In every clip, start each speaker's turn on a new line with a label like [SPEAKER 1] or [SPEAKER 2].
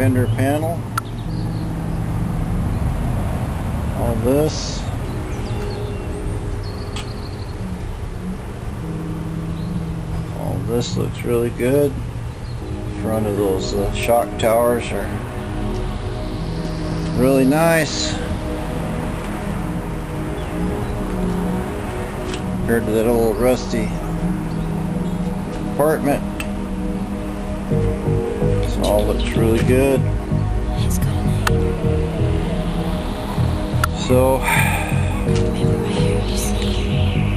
[SPEAKER 1] fender panel. All this. All this looks really good. Front of those shock towers are really nice compared to that old rusty apartment. This all looks really good. So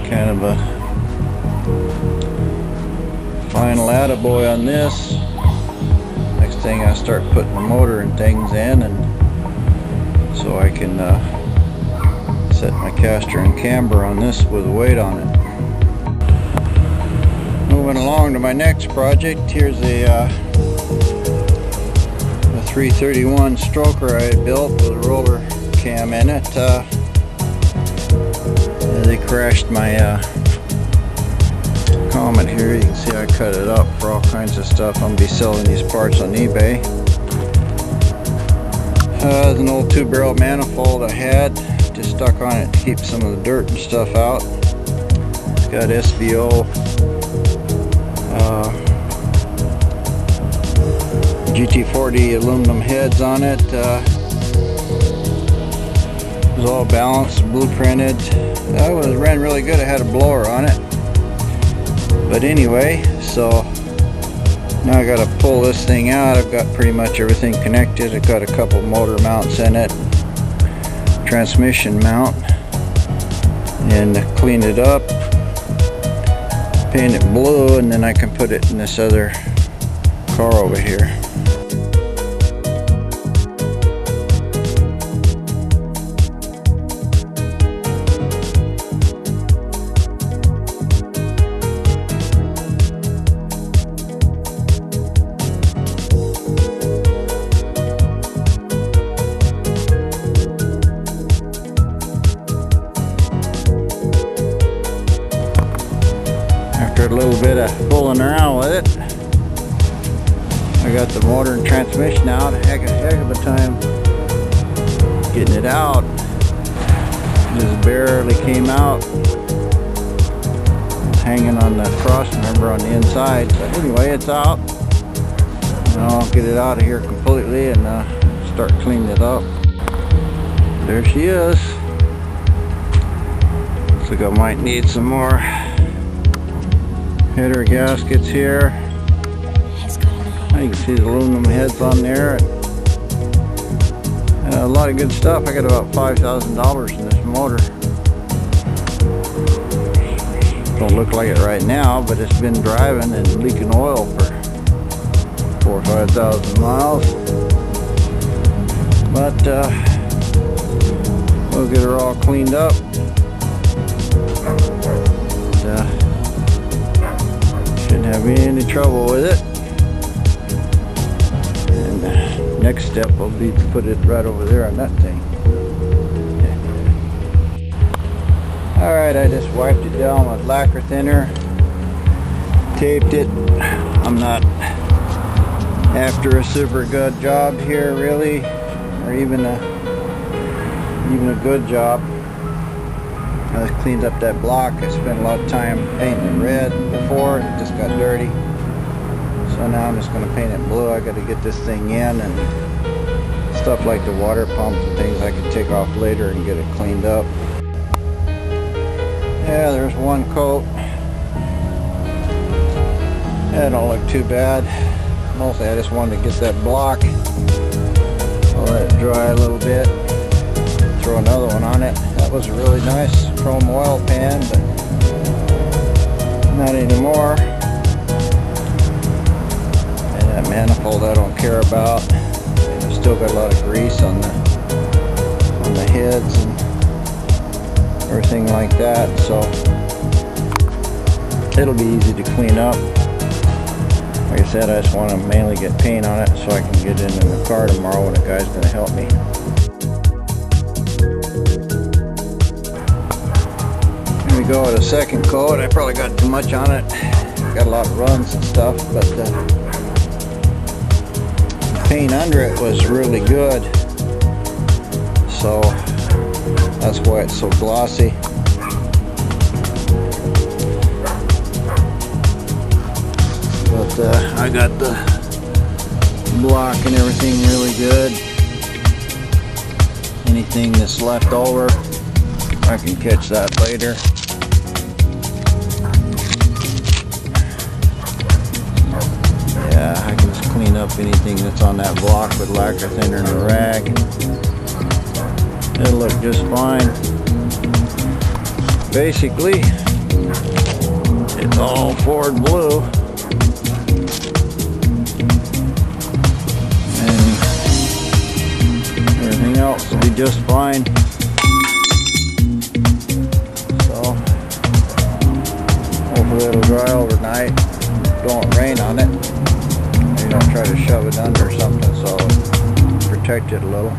[SPEAKER 1] kind of a final attaboy on this. Next thing I start putting the motor and things in, and so I can set my caster and camber on this with a weight on it. Moving along to my next project, here's a 331 stroker I built with a roller cam in it. They crashed my Comet here. You can see I cut it up for all kinds of stuff. I'm going to be selling these parts on eBay. There's an old 2-barrel manifold I had, just stuck on it to keep some of the dirt and stuff out. It's got SVO GT40 aluminum heads on it. It was all balanced, blueprinted. It ran really good. I had a blower on it. But anyway, so now I got to pull this thing out. I've got pretty much everything connected. I've got a couple motor mounts in it, transmission mount, and clean it up, paint it blue, and then I can put it in this other car over here. After a little bit of fooling around with it, I got the motor and transmission out. Heck of a time getting it out. Just barely came out. It's hanging on the cross member on the inside. But anyway, it's out. And I'll get it out of here completely and start cleaning it up. There she is. Looks like I might need some more header gaskets here. You can see the aluminum heads on there. A lot of good stuff. I got about $5,000 in this motor. Don't look like it right now, but it's been driving and leaking oil for 4,000 or 5,000 miles. But we'll get her all cleaned up. Shouldn't have any trouble with it. And next step will be to put it right over there on that thing. Alright, I just wiped it down with lacquer thinner, taped it. I'm not after a super good job here really, or even a good job. I cleaned up that block. I spent a lot of time painting it red before. It just got dirty. So now I'm just going to paint it blue. I got to get this thing in, and stuff like the water pumps and things I can take off later and get it cleaned up. Yeah, there's one coat. That don't look too bad. Mostly I just wanted to get that block. I'll let it dry a little bit. Throw another one on it. That was a really nice chrome oil pan, but not anymore. And that manifold I don't care about. It's still got a lot of grease on the heads and everything like that, so it'll be easy to clean up. Like I said, I just want to mainly get paint on it so I can get it in the car tomorrow when a guy's going to help me. Here we go with a second coat. I probably got too much on it. Got a lot of runs and stuff, but paint under it was really good, so that's why it's so glossy. But I got the block and everything really good. Anything that's left over, I can catch that later. Yeah, I can just clean up anything that's on that block with lacquer thinner and a rag. It'll look just fine. Basically, it's all Ford blue. Everything else will be just fine. So hopefully it'll dry overnight. Don't rain on it. Maybe don't try to shove it under or something so it'll protect it a little.